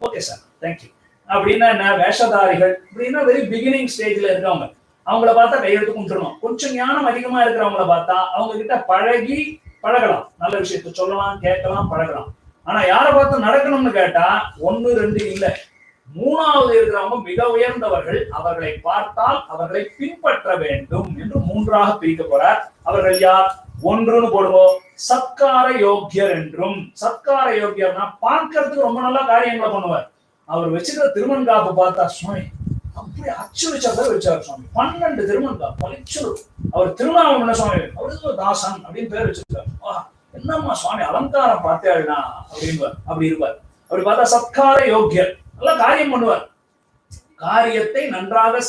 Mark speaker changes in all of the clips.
Speaker 1: Okay sir thank you அப்படின்னா என்ன, வேஷதாரிகள் அப்படின்னா வெரி பிகினிங் ஸ்டேஜ்ல இருக்கவங்க, அவங்கள பார்த்தா கையெழுத்து கும்பிட்டுருணும். கொஞ்சம் ஞானம் அதிகமா இருக்கிறவங்கள பார்த்தா அவங்க கிட்ட பழகி பழகலாம், நல்ல விஷயத்த சொல்லலாம், கேட்கலாம், பழகலாம். ஆனா யாரை பார்த்து நடக்கணும்னு கேட்டா 1 2 இல்ல, 3வது இருக்கிறவங்க மிக உயர்ந்தவர்கள், அவர்களை பார்த்தால் அவர்களை பின்பற்ற வேண்டும் என்று 3ஆக பிரிக்க போறார். அவர்கள் யார்? 1ன்னு போடுவோம், சத்கார யோக்கியர் என்றும். சத்கார யோக்கியர்னா பார்க்கறதுக்கு ரொம்ப நல்ல காரியங்களை பண்ணுவார். அவர் வச்சுக்கிற திருமண் காப்பு பார்த்தா சுவாமி அப்படி அச்சு வச்சாதான் வச்சார் சுவாமி, 12 திருமண் காப்பு பளிச்சு. அவர் திருநாமம் என்ன சுவாமி, அவருக்கு தாசன் அப்படின்னு பேர் வச்சிருக்காரு. என்னம்மா சுவாமி அலங்காரம் பார்த்தேன்னா அப்படின்னு அப்படி இருப்பார். அப்படி பார்த்தா சத்கார யோக்கியர், நல்ல காரியம் பண்ணுவார், காரியத்தை நன்றாக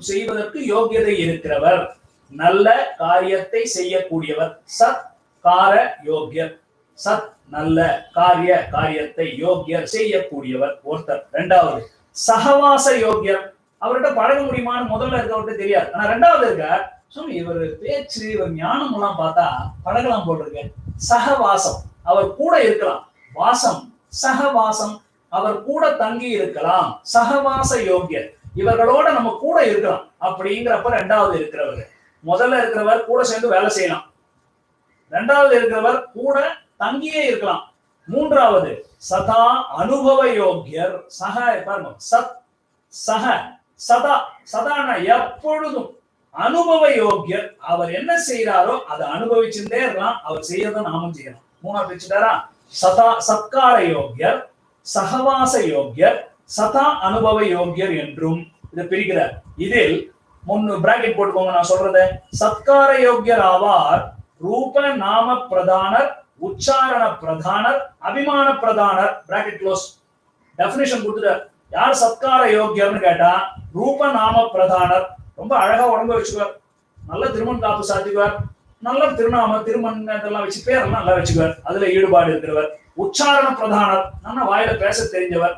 Speaker 1: செய்வதற்கு யோகியதை இருக்கிறவர், நல்ல காரியத்தை செய்யக்கூடியவர். சத்கார யோக்கியர், சத் நல்ல காரியத்தை யோகியர் செய்யக்கூடியவர் ஒருத்தர். 2வது சகவாச யோகியர், அவர்கிட்ட பழக முடியுமான்னு முதல்ல இருக்கவர்கிட்ட தெரியாது. ஆனா 2வது இருக்க சுவாமி இவர் பேச்சு இவர் ஞானம் எல்லாம் பார்த்தா பழகலாம் போட்டிருக்க. சகவாசம், அவர் கூட இருக்கலாம். வாசம் சகவாசம், அவர் கூட தங்கி இருக்கலாம். சகவாச யோகியர், இவர்களோட நம்ம கூட இருக்கலாம் அப்படிங்கிறப்ப 2வது இருக்கிறவர். முதல்ல இருக்கிறவர் கூட சேர்ந்து வேலை செய்யலாம், 2வது இருக்கிறவர் கூட தங்கியே இருக்கலாம். 3வது சதா அனுபவ யோக்கியர். சக பாருங்க, சத் சக சதா, சதான எப்பொழுதும் அனுபவ யோக்கியர், அவர் என்ன செய்யறாரோ அதை அனுபவிச்சுட்டே இருக்கலாம், அவர் செய்யறத நாமும் செய்யலாம். 3ஆவது வச்சுட்டாரா, சதா சத்கார யோக்கியர், சகவாச யோக்கியர், சதா அனுபவ யோக்கியர் என்றும் இதை பிரிக்கிறார். இதில் 3 பிராக்கெட் போட்டுக்கோங்க நான் சொல்றத. சத்கார யோக்கியர் ஆவார் ரூப நாம பிரதானர், உச்சாரண பிரதானர், அபிமான பிரதானர். Bracket close. டெஃபினிஷன் கொடுத்துட்டார். யார் சத்கார யோக்கியர்னு கேட்டா ரூப நாம பிரதானர், ரொம்ப அழகா உடம்பு வச்சுக்குவார், நல்ல திருமண் காப்பு சாத்திக்குவார், நல்ல திருநாம திருமண் இதெல்லாம் வச்சு பேரெல்லாம் நல்லா வச்சுக்குவார், அதுல ஈடுபாடு இருக்கிறவர். உச்சாரண பிரதானர், நம்ம வாயில பேச தெரிஞ்சவர்.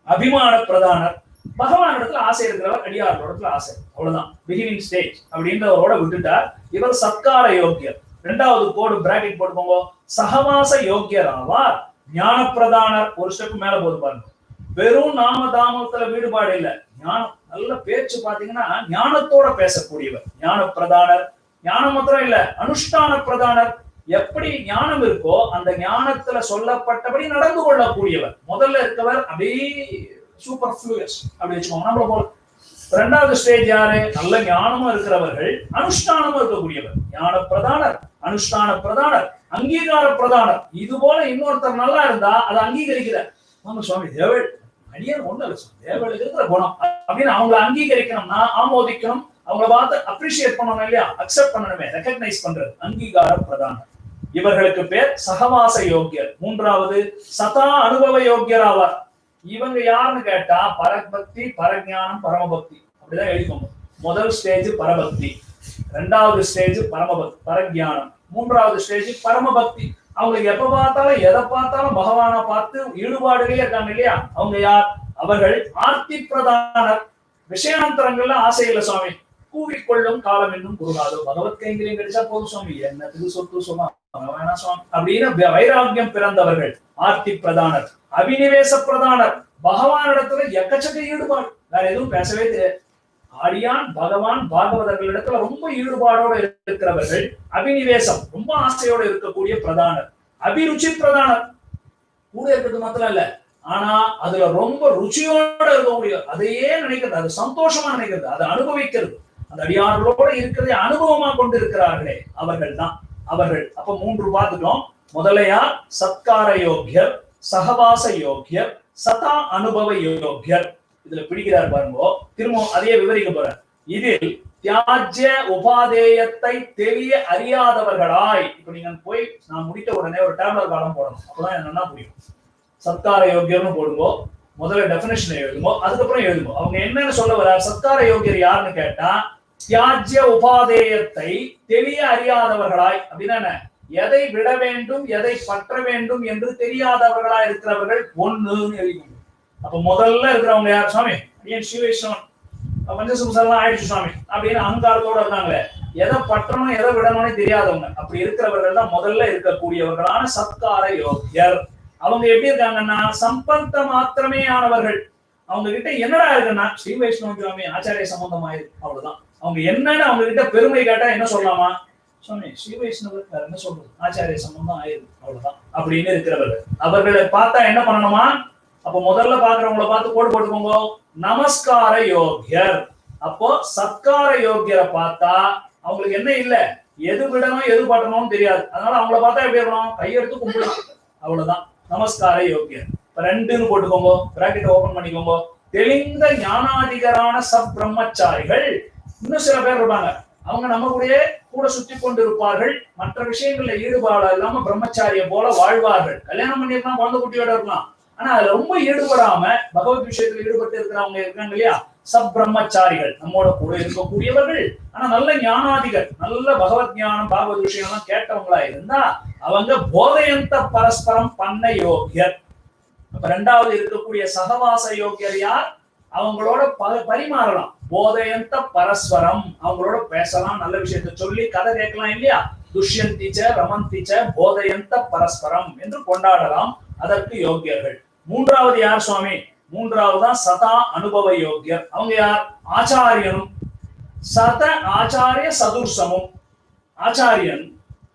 Speaker 1: அபிமான பிரதானர், பகவான் இடத்துல ஆசை இருக்கிறவர், அடியாரோட இடத்துல ஆசை, அவ்வளவுதான். பிகினிங் ஸ்டேஜ் அப்படின்றவரோட விட்டுட்டார். இவர் சத்கார யோக்கியர். 2வது கோடு பிராக்கெட் போட்டுக்கோங்க, சகவாச யோக்கியர் ஆவார் ஞான பிரதானர். ஒரு ஸ்டெப் மேல போது பாருங்க, வெறும் நாம தாமத்துல ஈடுபாடு இல்ல, ஞானம் நல்ல பேச்சு பாத்தீங்கன்னா ஞானத்தோட பேசக்கூடியவர் ஞான பிரதானர். ஞானம் மாத்திரம் இல்ல, அனுஷ்டான பிரதானர். எப்படி ஞானம் இருக்கோ அந்த ஞானத்துல சொல்லப்பட்டபடி நடந்து கொள்ளக்கூடியவர். முதல்ல இருக்கவர் அப்படியே சூப்பர் ஃப்ளூயஸ் அப்படி வச்சுக்கோங்க நம்மள போல. 2வது ஸ்டேஜ் யாரு? நல்ல ஞானமும் இருக்கிறவர்கள், அனுஷ்டானமும் இருக்கக்கூடியவர். ஞான பிரதானர், அனுஷ்டான பிரதானர், அங்கீகார பிரதானர். இது போல இன்னொருத்தர் நல்லா இருந்தா அதை அங்கீகரிக்கிறார். ஆமா சுவாமி தேவள் அடியார் ஒண்ணு தேவளுக்கு இருக்கிற குணம் அப்படின்னு அவங்களை அங்கீகரிக்கணும்னா ஆமோதிக்கணும், அவங்களை பார்த்து அப்ரிஷியேட் பண்ணணும் இல்லையா, அக்செப்ட் பண்ணணுமே, ரெகக்னைஸ் பண்றது அங்கீகார பிரதானர். இவர்களுக்கு பேர் சகவாச யோக்கியர். 3வது சதா அனுபவ யோக்கியர் ஆவார். இவங்க யாருன்னு கேட்டா பரபக்தி, பரஞானம், பரமபக்தி அப்படிதான் எழுதிக்கோங்க. முதல் ஸ்டேஜ் பரபக்தி, 2வது ஸ்டேஜ் பரமபக்தி பரஞானம், 3வது ஸ்டேஜ் பரமபக்தி. அவங்களுக்கு எப்ப பார்த்தாலும் எதை பார்த்தாலும் பகவானை பார்த்து ஈடுபாடுகளே இருக்காங்க இல்லையா, அவங்க யார்? அவர்கள் ஆர்த்தி பிரதானர். விஷயாந்தரங்கள்ல ஆசை இல்ல சுவாமி, கூவிக்கொள்ளும் காலம் என்னும் குருகாதோ, பகவத் கைங்கரியம் கிடைச்சா போதும் சுவாமி, என்னத்துக்கு சொத்து சுகம் வேணா சுவாமி அப்படின்னு வைராக்கியம் பிறந்தவர்கள் ஆர்த்தி பிரதானர். அபினிவேச பிரதானர், பகவானிடத்துல எக்கச்சக்க ஈடுபாடு, வேற எதுவும் பேசவே தெரியாது. ஆடியான் பகவான் பாகவதர்களிடத்துல ரொம்ப ஈடுபாடோட இருக்கிறவர்கள். அபினிவேசம், ரொம்ப ஆசையோட இருக்கக்கூடிய பிரதானர். அபிருச்சி பிரதானர், கூட இருக்கிறது மாத்திரம் இல்ல, ஆனா அதுல ரொம்ப ருச்சியோட இருக்கக்கூடிய, அதையே நினைக்கிறது, அது சந்தோஷமா நினைக்கிறது, அதை அனுபவிக்கிறது, அந்த அடியார்களோட இருக்கிறதை அனுபவமா கொண்டு இருக்கிறார்களே அவர்கள் தான் அவர்கள். அப்ப 3 பார்த்துட்டோம். முதலையா சத்கார யோக்கியர், சகவாச யோக்கியர், சதா அனுபவ யோக்கியர். இதுல பிடிக்கிறார் பாருங்க, திரும்ப அதையே விவரிக்க போறார். இதில் தியாஜ்ய உபாதேயத்தை தெரிய அறியாதவர்களாய், இப்ப நீங்க போய் நான் முடித்த உடனே ஒரு டேப்லர் காலம் போடணும், அப்பதான் என்னன்னா புரியும். சத்கார யோக்கியர்னு போடுங்க, முதல்ல டெபினிஷன் எழுதுமோ, அதுக்கப்புறம் எழுதுமோ அவங்க என்னன்னு சொல்ல வர்றார். சத்கார யோக்கியர் யாருன்னு கேட்டா தியாஜ்ய உபாதேயத்தை தெரிய அறியாதவர்களாய் அப்படின்னா எதை விட வேண்டும், எதை பற்ற வேண்டும் என்று தெரியாதவர்களா இருக்கிறவர்கள் 1 எழுதிக்கணும். அப்ப முதல்ல இருக்கிறவங்க யார்? சுவாமி ஏன் சிவவைஷ்ணவன் பஞ்சசம்சாரம் ஆயிடுச்சு சுவாமி அப்படின்னு அகங்காரத்தோட இருக்காங்களே, எதை பற்றணும் எதை விடணும்னு தெரியாதவங்க, அப்படி இருக்கிறவர்கள் தான் முதல்ல இருக்கக்கூடியவர்களான சத்கார யோக்கியர். அவங்க எப்படி இருக்காங்கன்னா சம்பந்த மாத்திரமே ஆனவர்கள். அவங்க கிட்ட என்னடா இருக்குன்னா ஸ்ரீ வைஷ்ணவ சுவாமி ஆச்சாரிய சம்பந்தம் ஆயிருக்கு, அவ்வளவுதான். அவங்க என்னன்னு அவங்க கிட்ட பெருமை கேட்டா என்ன சொல்லலாமா, சுவாமி ஸ்ரீ வைஷ்ணவர் என்ன சொல்றது, ஆச்சாரிய சம்பந்தம் ஆயிருக்கு, அவ்வளவுதான் அப்படின்னு இருக்கிறவர்கள். அவர்களை பார்த்தா என்ன பண்ணணுமா, அப்ப முதல்ல பாக்குறவங்களை பார்த்து கோடு போட்டுக்கோங்க, நமஸ்கார யோகியர். அப்போ சத்கார யோகியரை பார்த்தா அவங்களுக்கு என்ன இல்ல, எது விடணும் எது பட்டணும்னு தெரியாது. அதனால அவங்கள பார்த்தா எப்படி இருக்கணும், கையெடுத்து கும்பிடலாம், அவ்வளவுதான் நமஸ்கார யோகியர். ரெண்டுன்னு போட்டுக்கோங்க, பிராக்கெட் ஓபன் பண்ணிக்கோங்க. தெளிந்த ஞானாதிகரான சப் பிரம்மச்சாரிகள். இன்னும் சில பேர் இருப்பாங்க, அவங்க நம்ம கூட சுத்தி கொண்டு இருப்பார்கள், மற்ற விஷயங்கள்ல ஈடுபாடு இல்லாம பிரம்மச்சாரிய போல வாழ்வார்கள். கல்யாணம் பண்ணிருக்கலாம், குழந்தை குட்டியோட இருக்கலாம், ஆனா அதுல ரொம்ப ஈடுபடாம பகவத் விஷயத்துல ஈடுபட்டு இருக்கிறவங்க இருக்காங்க இல்லையா, சப் பிரம்மச்சாரிகள், நம்மோட கூட இருக்கக்கூடியவர்கள், ஆனா நல்ல ஞானாதிகள், நல்ல பகவத் ஞானம் பாகவத் விஷயம் எல்லாம் கேட்டவங்களா இருந்தா அவங்க போதையந்த பரஸ்பரம் பண்ண யோகியர். அப்ப ரெண்டாவது இருக்கக்கூடிய சகவாச யோகியர் யார், அவங்களோட பரிமாறலாம், போதையந்த பரஸ்பரம், அவங்களோட பேசலாம், நல்ல விஷயத்தை சொல்லி கதை கேட்கலாம் இல்லையா, துஷ்யந்திச்ச ரமந்திச்ச போதையந்த பரஸ்பரம் என்று கொண்டாடலாம், அதற்கு யோகியர்கள். மூன்றாவது யார் சுவாமி, மூன்றாவதுதான் சதா அனுபவ யோகியர். அவங்க யார், ஆச்சாரியனும் சத ஆச்சாரிய சதுர்சமும். ஆச்சாரியன்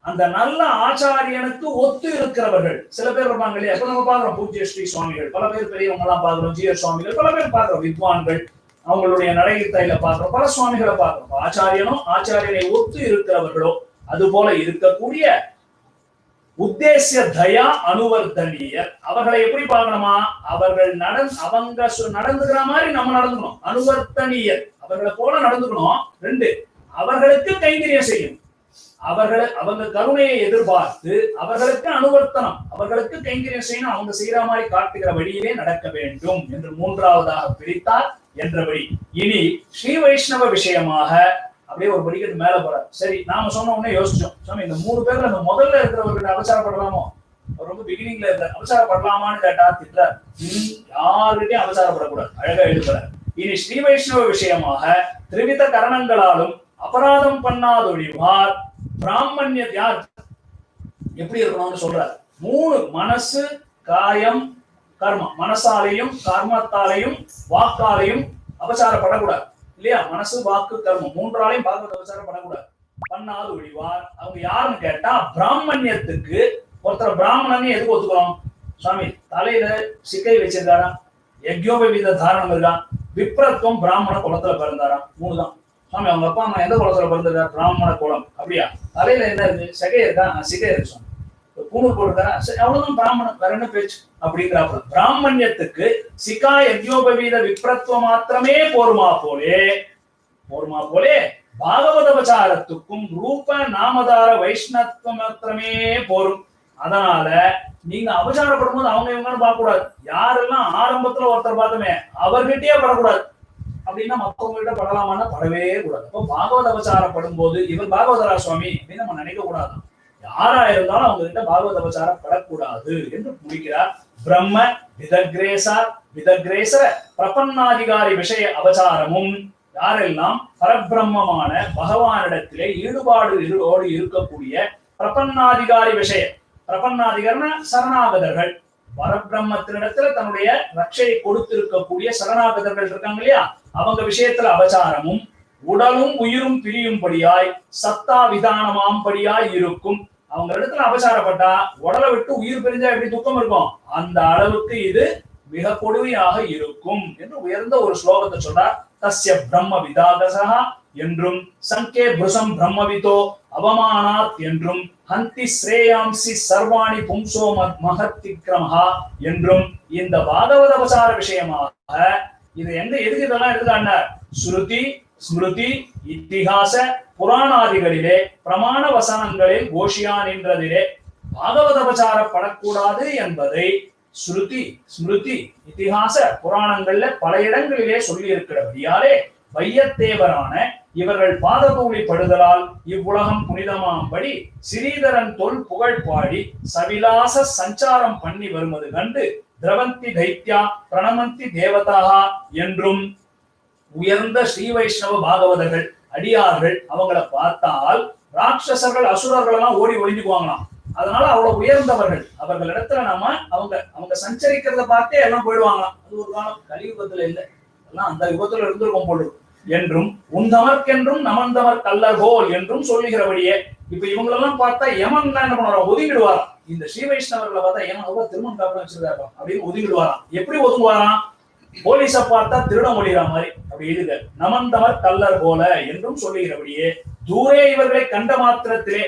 Speaker 1: அந்த நல்ல ஆச்சாரியனுக்கு ஒத்து இருக்கிறவர்கள். சில பேர் இருப்பாங்க இல்லையா, இப்ப நம்ம பாக்குறோம் பூஜ்ய ஸ்ரீ சுவாமிகள், பல பேர் பெரியவங்க எல்லாம் பாக்குறோம், ஜிஆர் சுவாமிகள், பல பேர் பாக்குறோம், வித்வான்கள், அவங்களுடைய நடையில பாக்குறோம், பல சுவாமிகளை பாக்குறோம். ஆச்சாரியனும் ஆச்சாரியனை ஒத்து இருக்கிறவர்களோ அது போல இருக்கக்கூடிய உத்தேசிய தயா அனுவர்தனியர். அவர்களை எப்படி பார்க்கணுமா, அவர்கள் அவங்க நடந்துக்கிற மாதிரி நம்ம நடந்துக்கணும். அனுவர்த்தனியர், அவர்களை போல நடந்துக்கணும். ரெண்டு, அவர்களுக்கு கைங்கரியம் செய்யும். அவங்க கருணையை எதிர்பார்த்து அவர்களுக்கு அனுவர்த்தனம், அவர்களுக்கு கைங்கரியம் செய்யணும், அவங்க செய்யற மாதிரி காட்டுகிற வழியிலே நடக்க வேண்டும் என்று மூன்றாவதாக பிரித்தார் என்றபடி. இனி ஸ்ரீ வைஷ்ணவ விஷயமாக அப்படியே ஒரு படிக்கட்டு மேல போறார். சரி, நாம சொன்ன உடனே யோசிச்சோம், சுவாமி இந்த மூணு பேர்ல அந்த முதல்ல இருக்கிறவர்கிட்ட அபச்சாரப்படலாமோ, ரொம்ப பிகினிங்ல இருக்க அபச்சாரப்படலாமான்னு கேட்டா திட்டார். யாருகிட்டையும் அபச்சாரப்படக்கூடாது, அழகா எழுதுறார். இனி ஸ்ரீ வைஷ்ணவ விஷயமாக திரிவித கரணங்களாலும் அபராதம் பண்ணாதொழிவார் பிராமணிய யார் எப்படி இருக்கணும்னு சொல்றார். மூணு, மனசு காயம் கர்மம், மனசாலையும் கர்மத்தாலையும் வாக்காலையும் அபச்சாரப்படக்கூடாது இல்லையா, மனசு வாக்கு கர்மம் மூன்றாலையும் பாகவத அபச்சாரம் பண்ணக்கூடாது. பண்ணாது ஒழிவார். அவங்க யாருன்னு கேட்டா பிராமணியத்துக்கு. ஒருத்தர் பிராமணன் எதுக்கு ஒத்துக்கிறோம், சுவாமி தலையில சிக்கை வச்சிருக்காரா, யஜ்யோபவீத தாரணம் இருக்கா, விப்ரத்துவம் பிராமண குலத்துல பிறந்தாரா, மூணுதான். சுவாமி அவங்க அப்பா அம்மா எந்த குலத்துல பிறந்திருக்காரு, பிராமண குலம், அப்படியா, தலையில என்ன இருக்கு, சிகை இருக்கா, சிகை இருக்கு சுவாமி, பூணூல் போட்டிருக்காரா, அவ்வளவுதான் பிராமணன், வேற என்ன பேச்சு அப்படிங்கிறாப்புல. பிராமணியத்துக்கு சிகா யஜ்யோபவீத விப்ரத்துவம் மாத்திரமே போருமா போலே பாகவதபச்சாரத்துக்கும் ரூப நாமதார வைஷ்ணவம் மாத்திரமே போரும். அதனால நீங்க அபச்சாரப்படும் போது அவங்க இவங்கன்னு பார்க்க கூடாது. யாரெல்லாம் ஆரம்பத்துல ஒருத்தர் பார்த்தோமே அவர்கிட்டயே படக்கூடாது, அப்படின்னா மற்றவங்க கிட்ட படலாமான்னா படவே கூடாது. அப்போ பாகவத அபச்சாரப்படும் போது இவர் பாகவதரா சுவாமி அப்படின்னு நம்ம நினைக்க கூடாது. யாரா இருந்தாலும் அவங்க கிட்ட பாகவத அபச்சாரம் படக்கூடாது என்று முடிக்கிறார். பிரம்ம விதக்ரேசர பிரபன்னாதிகாரி விஷய அபச்சாரமும், யாரெல்லாம் பரபிரம்மமான பகவானிடத்திலே ஈடுபாடு இருக்கக்கூடிய பிரபன்னாதிகாரி விஷய, பிரபன்னாதிகாரன சரணாகதர்கள், பரபிரம்மத்தினிடத்துல தன்னுடைய ரட்சையை கொடுத்திருக்கக்கூடிய சரணாகதர்கள் இருக்காங்க இல்லையா, அவங்க விஷயத்துல அபச்சாரமும், உடலும் உயிரும் பிரியும்படியாய் சத்தா விதானமாம்படியாய் இருக்கும். அவங்க இடத்துல அபச்சாரப்பட்டா உடலை விட்டு உயிர் பிரிஞ்சா எப்படி துக்கம் இருக்கும், அந்த அளவுக்கு இது மிக கொடுமையாக இருக்கும் என்று உயர்ந்த ஒரு ஸ்லோகத்தை சொல்றார். தஸ்ய பிரம்ம விதாகசா என்றும் சங்கே புருஷம் பிரம்மவிதோ அவமானாத் என்றும் ஹந்தி ஸ்ரேயாம்சி சர்வாணி பும்சோ மகத்திக்ரமஹா என்றும் இந்த பாகவத அபச்சார விஷயமாக இது எதுக்கு இதெல்லாம் எடுத்துக்காண்டார். ஸ்ருதி ஸ்மிருதி இத்திகாச புராணாதிகளிலே பிரமாண வசனங்களில் கோஷியா நின்றதிலே பாகவத அபச்சாரப்படக்கூடாது என்பதை ஸ்ருதி ஸ்மிருதி இத்திகாச புராணங்கள்ல பல இடங்களிலே சொல்லி இருக்கிறபடியாலே வையத்தேவரான இவர்கள் பாததூளி படுதலால் இவ்வுலகம் புனிதமாம்படி ஸ்ரீதரன் தொல் புகழ் பாடி சவிலாச சஞ்சாரம் பண்ணி வருவது கண்டு திரவந்தி தைத்யா பிரணமந்தி தேவதாகா என்றும் உயர்ந்த ஸ்ரீ வைஷ்ணவ பாகவதர்கள் அடியார்கள் அவங்களை பார்த்தால் ராட்சசர்கள் அசுரர்கள் எல்லாம் ஓடி ஒளிஞ்சுக்குவாங்களாம். அதனால அவ்வளவு உயர்ந்தவர்கள். அவர்களிடத்துல நாம அவங்க அவங்க சஞ்சரிக்கிறத பார்த்தே எல்லாம் போயிடுவாங்களாம். அது ஒரு காலம், கலியுகத்துல இல்லை, எல்லாம் அந்த யுகத்துல இருந்திருக்கும் பொழுது என்றும் உந்தமர்க்கென்றும் நமந்தமர் கல்லர்கோல் என்றும் சொல்லுகிறபடியே. இப்ப இவங்களெல்லாம் பார்த்தா யமன் என்ன பண்ணுவாராம், ஒதுங்கிடுவாராம். இந்த ஸ்ரீ வைஷ்ணவர்களை பார்த்தா யமன் திருமணம் காப்பி வச்சிருக்காரு அப்படின்னு ஒதுங்கிடுவாராம். எப்படி ஒதுங்குவாராம், போலீஸ பார்த்தா திருட மொழிகிற மாதிரி அப்படி எழுத நமந்தமர் கல்லர் போல என்றும் சொல்லுகிறபடியே. தூரே இவர்களை கண்ட மாத்திரத்திலே,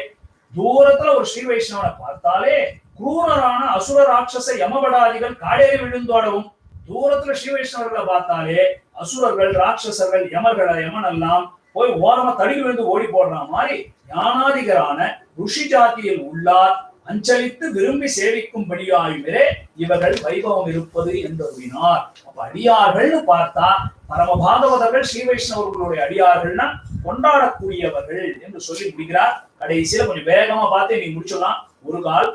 Speaker 1: தூரத்துல ஒரு ஸ்ரீ வைஷ்ணவனை பார்த்தாலே குரூரரான அசுர ராட்சச யமபடாதிகள் காடேறி விழுந்தோடவும், தூரத்துல ஸ்ரீ வைஷ்ணவர்களை பார்த்தாலே அசுரர்கள் ராட்சசர்கள் யமன் எல்லாம் போய் ஓரமா தடுக்கி விழுந்து ஓடி போடுற மாதிரி ஞானாதிகரான ருஷி ஜாத்தியில் உள்ளார் அஞ்சலித்து விரும்பி சேவிக்கும்படியாயுமே இவர்கள் வைபவம் இருப்பது என்றார். அப்ப அடியார்கள்னு பார்த்தா பரமபாகவதர்கள் ஸ்ரீ வைஷ்ணவர்களுடைய அடியார்கள்னா கொண்டாடக்கூடியவர்கள் என்று சொல்லி முடிக்கிறார். கடைசியில கொஞ்சம் வேகமா பார்த்து நீ முடிச்சிடலாம். ஒரு கால்